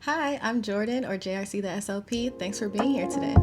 Hi, I'm Jordan, or JRC the SLP. Thanks for being here today.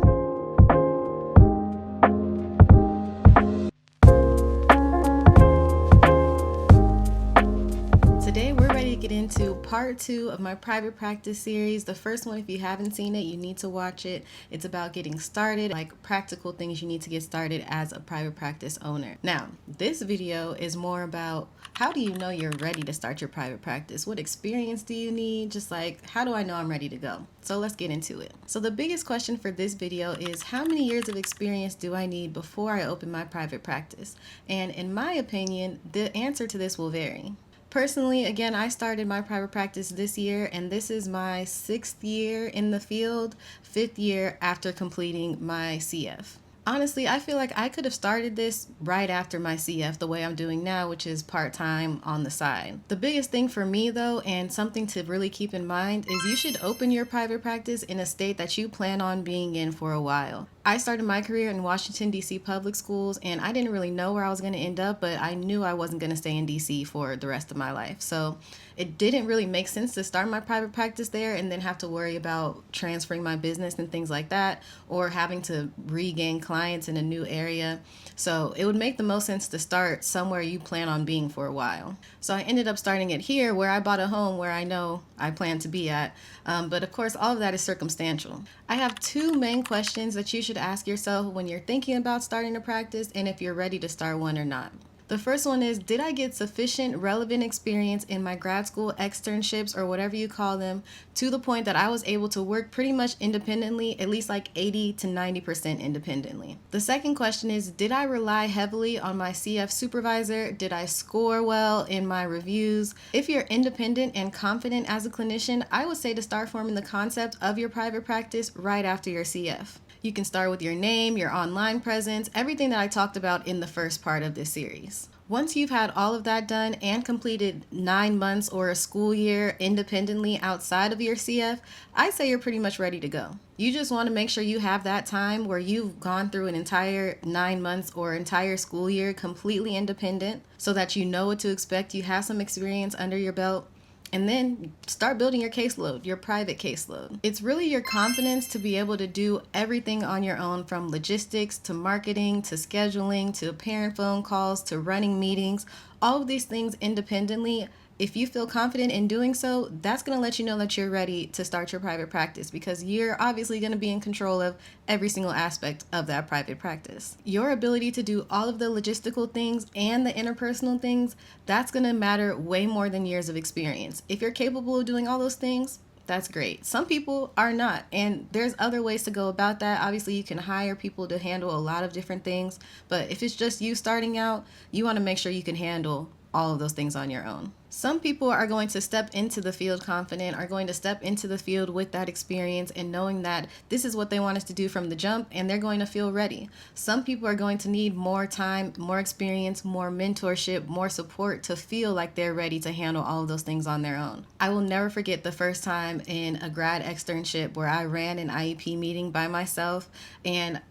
Today, we're ready to get into part 2 of my private practice series. The first one, if you haven't seen it, you need to watch it. It's about getting started, like practical things you need to get started as a private practice owner. Now, this video is more about how do you know you're ready to start your private practice? What experience do you need? Just like, how do I know I'm ready to go? So let's get into it. So the biggest question for this video is, how many years of experience do I need before I open my private practice? And in my opinion, the answer to this will vary. Personally, again, I started my private practice this year, and this is my 6th year in the field, 5th year after completing my CF. Honestly, I feel like I could have started this right after my CF the way I'm doing now, which is part-time on the side. The biggest thing for me though, and something to really keep in mind, is you should open your private practice in a state that you plan on being in for a while. I started my career in Washington, D.C. public schools, and I didn't really know where I was going to end up, but I knew I wasn't going to stay in D.C. for the rest of my life. So it didn't really make sense to start my private practice there and then have to worry about transferring my business and things like that, or having to regain clients in a new area. So it would make the most sense to start somewhere you plan on being for a while. So I ended up starting it here, where I bought a home where I know I plan to be at. But of course, all of that is circumstantial. I have 2 main questions that you should ask yourself when you're thinking about starting a practice and if you're ready to start one or not. The first one is, did I get sufficient relevant experience in my grad school externships, or whatever you call them, to the point that I was able to work pretty much independently, at least like 80 to 90% independently? The second question is, did I rely heavily on my CF supervisor? Did I score well in my reviews? If you're independent and confident as a clinician, I would say to start forming the concept of your private practice right after your CF. You can start with your name, your online presence, everything that I talked about in the first part of this series. Once you've had all of that done and completed 9 months or a school year independently outside of your CF, I say you're pretty much ready to go. You just want to make sure you have that time where you've gone through an entire 9 months or entire school year completely independent, so that you know what to expect, you have some experience under your belt. And then start building your caseload, your private caseload. It's really your confidence to be able to do everything on your own, from logistics to marketing to scheduling to parent phone calls to running meetings, all of these things independently. If you feel confident in doing so, that's going to let you know that you're ready to start your private practice, because you're obviously going to be in control of every single aspect of that private practice. Your ability to do all of the logistical things and the interpersonal things, that's going to matter way more than years of experience. If you're capable of doing all those things, that's great. Some people are not, and there's other ways to go about that. Obviously, you can hire people to handle a lot of different things, but if it's just you starting out, you want to make sure you can handle all of those things on your own. Some people are going to step into the field confident, are going to step into the field with that experience and knowing that this is what they want us to do from the jump, and they're going to feel ready. Some people are going to need more time, more experience, more mentorship, more support to feel like they're ready to handle all of those things on their own. I will never forget the first time in a grad externship where I ran an IEP meeting by myself, and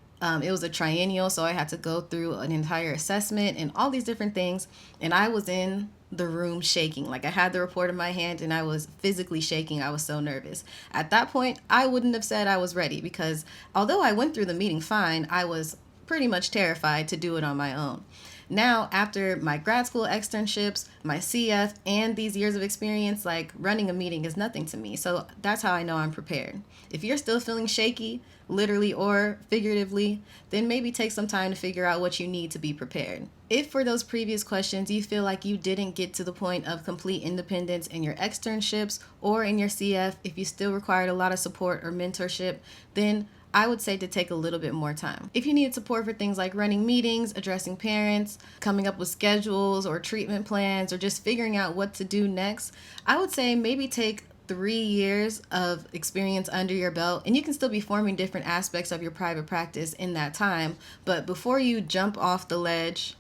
it was a triennial, so I had to go through an entire assessment and all these different things, and I was in the room shaking. Like, I had the report in my hand and I was physically shaking. I was so nervous. At that point, I wouldn't have said I was ready, because although I went through the meeting fine, I was pretty much terrified to do it on my own. Now, after my grad school externships, my CF, and these years of experience, like, running a meeting is nothing to me. So that's how I know I'm prepared. If you're still feeling shaky, literally or figuratively, then maybe take some time to figure out what you need to be prepared. If for those previous questions you feel like you didn't get to the point of complete independence in your externships or in your CF, if you still required a lot of support or mentorship, then I would say to take a little bit more time. If you need support for things like running meetings, addressing parents, coming up with schedules or treatment plans, or just figuring out what to do next, I would say maybe take 3 years of experience under your belt, and you can still be forming different aspects of your private practice in that time. But before you jump off the ledge,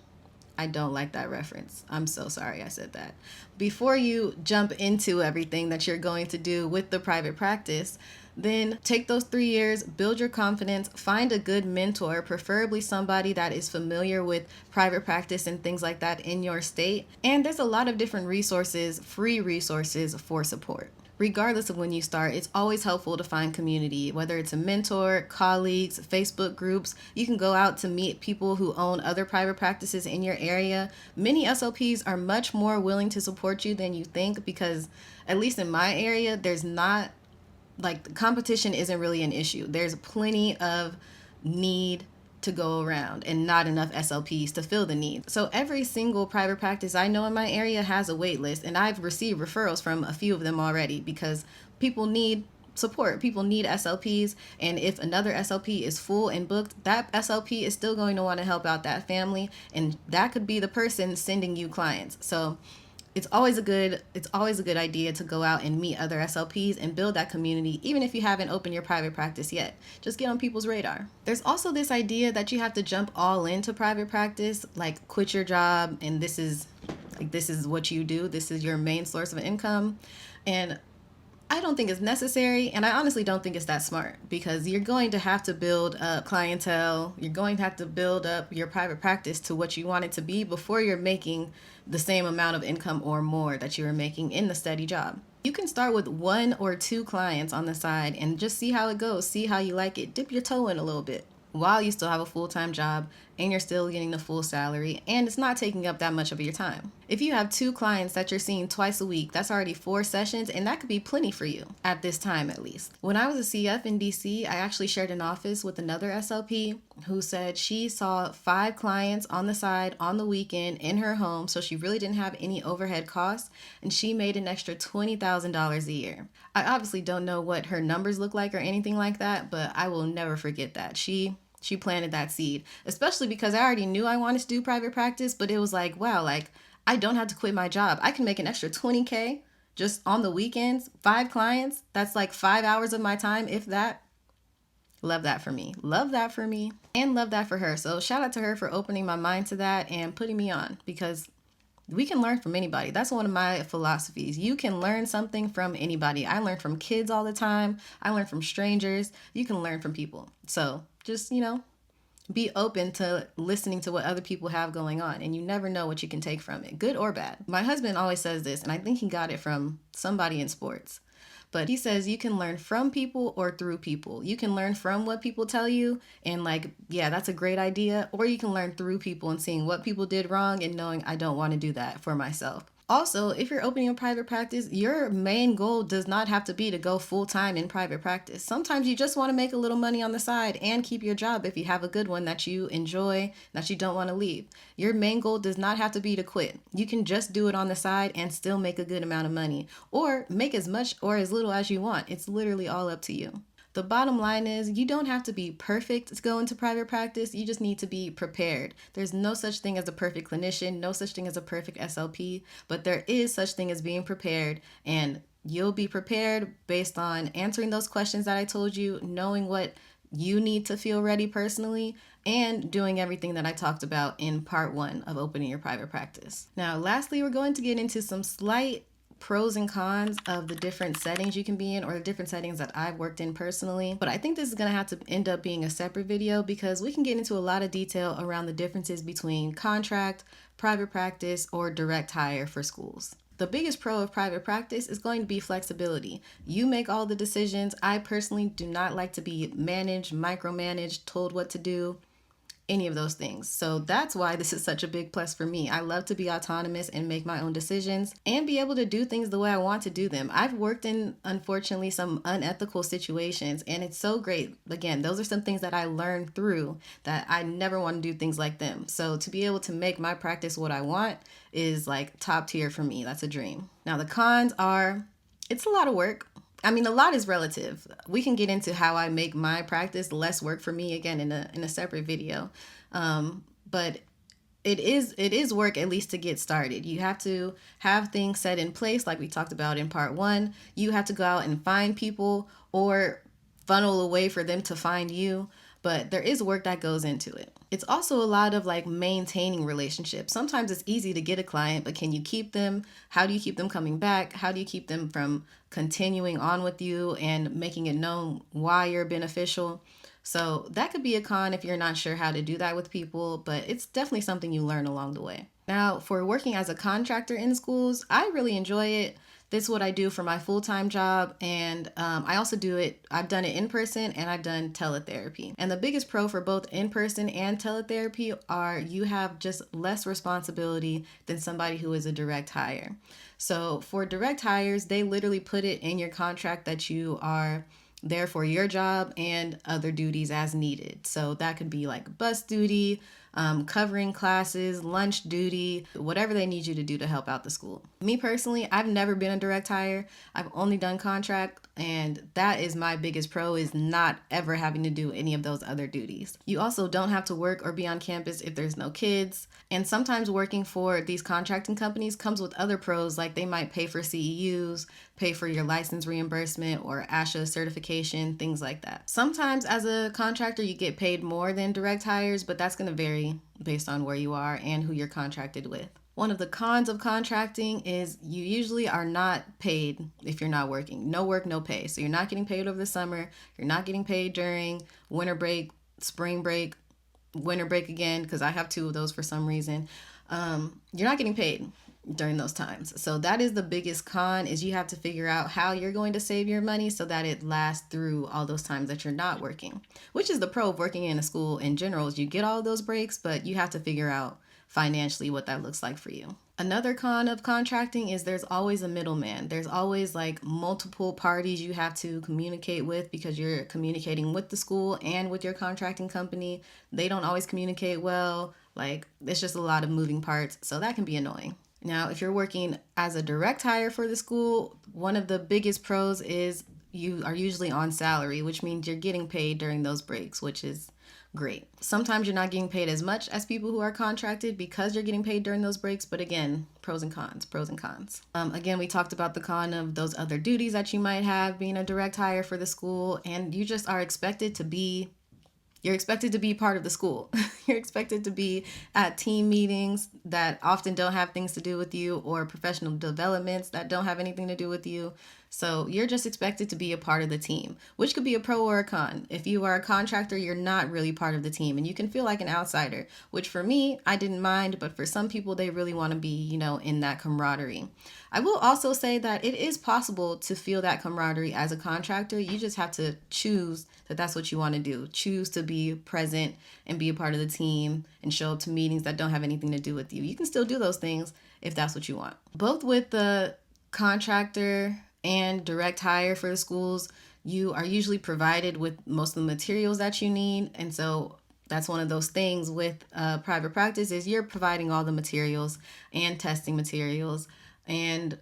I don't like that reference. I'm so sorry I said that. Before you jump into everything that you're going to do with the private practice, then take those 3 years, build your confidence, find a good mentor, preferably somebody that is familiar with private practice and things like that in your state. And there's a lot of different resources, free resources for support. Regardless of when you start, it's always helpful to find community, whether it's a mentor, colleagues, Facebook groups. You can go out to meet people who own other private practices in your area. Many SLPs are much more willing to support you than you think because, at least in my area, there's not like competition isn't really an issue. There's plenty of need to go around and not enough SLPs to fill the need. So every single private practice I know in my area has a wait list, and I've received referrals from a few of them already because people need support. People need SLPs, and if another SLP is full and booked, that SLP is still going to want to help out that family, and that could be the person sending you clients. So it's always a good idea to go out and meet other SLPs and build that community, even if you haven't opened your private practice yet. Just get on people's radar. There's also this idea that you have to jump all into private practice, like quit your job and this is what you do. This is your main source of income. And I don't think it's necessary, and I honestly don't think it's that smart because you're going to have to build up clientele. You're going to have to build up your private practice to what you want it to be before you're making the same amount of income or more that you were making in the steady job. You can start with 1 or 2 clients on the side and just see how it goes, see how you like it, dip your toe in a little bit while you still have a full-time job and you're still getting the full salary and it's not taking up that much of your time. If you have 2 clients that you're seeing twice a week, that's already 4 sessions, and that could be plenty for you at this time at least. When I was a CF in DC, I actually shared an office with another SLP who said she saw 5 clients on the side on the weekend in her home, so she really didn't have any overhead costs, and she made an extra $20,000 a year. I obviously don't know what her numbers look like or anything like that, but I will never forget that. She planted that seed, especially because I already knew I wanted to do private practice, but it was like, wow, like I don't have to quit my job. I can make an extra $20K just on the weekends, 5 clients. That's like 5 hours of my time, if that. Love that for me. Love that for me. And love that for her. So shout out to her for opening my mind to that and putting me on, because we can learn from anybody. That's one of my philosophies. You can learn something from anybody. I learn from kids all the time. I learn from strangers. You can learn from people. So just, be open to listening to what other people have going on, and you never know what you can take from it, good or bad. My husband always says this, and I think he got it from somebody in sports, but he says you can learn from people or through people. You can learn from what people tell you and like, yeah, that's a great idea, or you can learn through people and seeing what people did wrong and knowing I don't want to do that for myself. Also, if you're opening a private practice, your main goal does not have to be to go full-time in private practice. Sometimes you just want to make a little money on the side and keep your job if you have a good one that you enjoy, that you don't want to leave. Your main goal does not have to be to quit. You can just do it on the side and still make a good amount of money, or make as much or as little as you want. It's literally all up to you. The bottom line is you don't have to be perfect to go into private practice. You just need to be prepared. There's no such thing as a perfect clinician, no such thing as a perfect SLP, but there is such thing as being prepared, and you'll be prepared based on answering those questions that I told you, knowing what you need to feel ready personally, and doing everything that I talked about in part 1 of opening your private practice. Now, lastly, we're going to get into some slight pros and cons of the different settings you can be in, or the different settings that I've worked in personally. But I think this is going to have to end up being a separate video because we can get into a lot of detail around the differences between contract, private practice, or direct hire for schools. The biggest pro of private practice is going to be flexibility. You make all the decisions. I personally do not like to be managed, micromanaged, told what to do, any of those things. So that's why this is such a big plus for me. I love to be autonomous and make my own decisions and be able to do things the way I want to do them. I've worked in, unfortunately, some unethical situations, and it's so great. Again, those are some things that I learned through that I never want to do things like them. So to be able to make my practice what I want is like top tier for me. That's a dream. Now the cons are, it's a lot of work. I mean, a lot is relative. We can get into how I make my practice less work for me again in a separate video. But it is work, at least to get started. You have to have things set in place like we talked about in part 1. You have to go out and find people or funnel a way for them to find you. But there is work that goes into it. It's also a lot of like maintaining relationships. Sometimes it's easy to get a client, but can you keep them? How do you keep them coming back? How do you keep them from continuing on with you and making it known why you're beneficial? So that could be a con if you're not sure how to do that with people, but it's definitely something you learn along the way. Now, for working as a contractor in schools, I really enjoy it. This is what I do for my full-time job, and I also do it, I've done it in person and I've done teletherapy. And the biggest pro for both in-person and teletherapy are you have just less responsibility than somebody who is a direct hire. So for direct hires, they literally put it in your contract that you are there for your job and other duties as needed. So that could be like bus duty, covering classes, lunch duty, whatever they need you to do to help out the school. Me personally, I've never been a direct hire. I've only done contract, and that is my biggest pro, is not ever having to do any of those other duties. You also don't have to work or be on campus if there's no kids. And sometimes working for these contracting companies comes with other pros, like they might pay for CEUs, pay for your license reimbursement or ASHA certification, things like that. Sometimes as a contractor, you get paid more than direct hires, but that's going to vary based on where you are and who you're contracted with. One of the cons of contracting is you usually are not paid if you're not working. No work, no pay. So you're not getting paid over the summer. You're not getting paid during winter break, spring break, winter break again, because I have two of those for some reason. You're not getting paid during those times. So that is the biggest con, is you have to figure out how you're going to save your money so that it lasts through all those times that you're not working, which is the pro of working in a school in general, is you get all those breaks, but you have to figure out financially what that looks like for you. Another con of contracting is there's always a middleman. There's always like multiple parties you have to communicate with, because you're communicating with the school and with your contracting company. They don't always communicate well. Like, it's just a lot of moving parts. So that can be annoying. Now, if you're working as a direct hire for the school, one of the biggest pros is you are usually on salary, which means you're getting paid during those breaks, which is great. Sometimes you're not getting paid as much as people who are contracted because you're getting paid during those breaks. But again, pros and cons, pros and cons. Again, we talked about the con of those other duties that you might have being a direct hire for the school, and you just are expected to be You're expected to be part of the school. You're expected to be at team meetings that often don't have things to do with you, or professional developments that don't have anything to do with you. So you're just expected to be a part of the team, which could be a pro or a con. If you are a contractor, you're not really part of the team and you can feel like an outsider, which for me, I didn't mind, but for some people, they really want to be, in that camaraderie. I will also say that it is possible to feel that camaraderie as a contractor. You just have to choose that that's what you want to do. Choose to be present and be a part of the team and show up to meetings that don't have anything to do with you. You can still do those things if that's what you want. Both with the contractor and direct hire for the schools, you are usually provided with most of the materials that you need. And so that's one of those things with private practice, is you're providing all the materials and testing materials and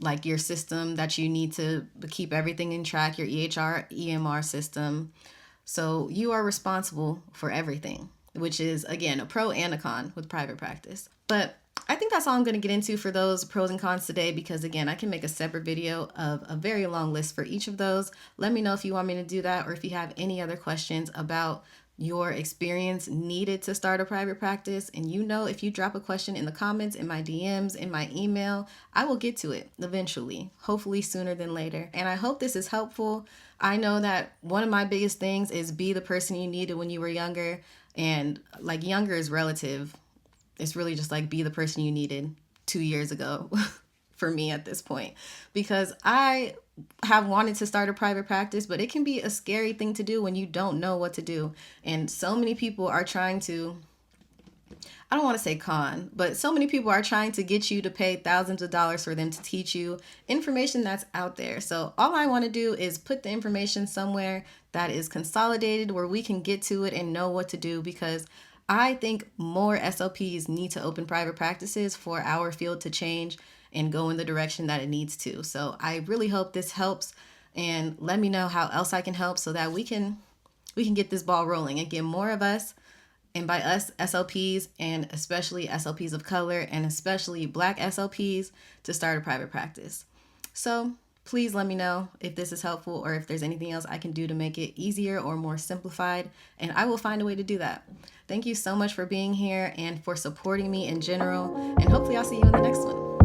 like your system that you need to keep everything in track, your EHR, EMR system. So you are responsible for everything, which is, again, a pro and a con with private practice. But I think that's all I'm going to get into for those pros and cons today, because again, I can make a separate video of a very long list for each of those. Let me know if you want me to do that, or if you have any other questions about your experience needed to start a private practice. And if you drop a question in the comments, in my DMs, in my email, I will get to it eventually, hopefully sooner than later. And I hope this is helpful. I know that one of my biggest things is be the person you needed when you were younger. And like, younger is relative. It's really just like be the person you needed 2 years ago for me at this point, because I have wanted to start a private practice, but it can be a scary thing to do when you don't know what to do. And so many people are trying to, I don't want to say con, but so many people are trying to get you to pay thousands of dollars for them to teach you information that's out there. So all I want to do is put the information somewhere that is consolidated, where we can get to it and know what to do, because I think more SLPs need to open private practices for our field to change and go in the direction that it needs to. So I really hope this helps, and let me know how else I can help so that we can get this ball rolling and get more of us, and by us, SLPs, and especially SLPs of color, and especially Black SLPs, to start a private practice. So please let me know if this is helpful, or if there's anything else I can do to make it easier or more simplified, and I will find a way to do that. Thank you so much for being here and for supporting me in general, and hopefully I'll see you in the next one.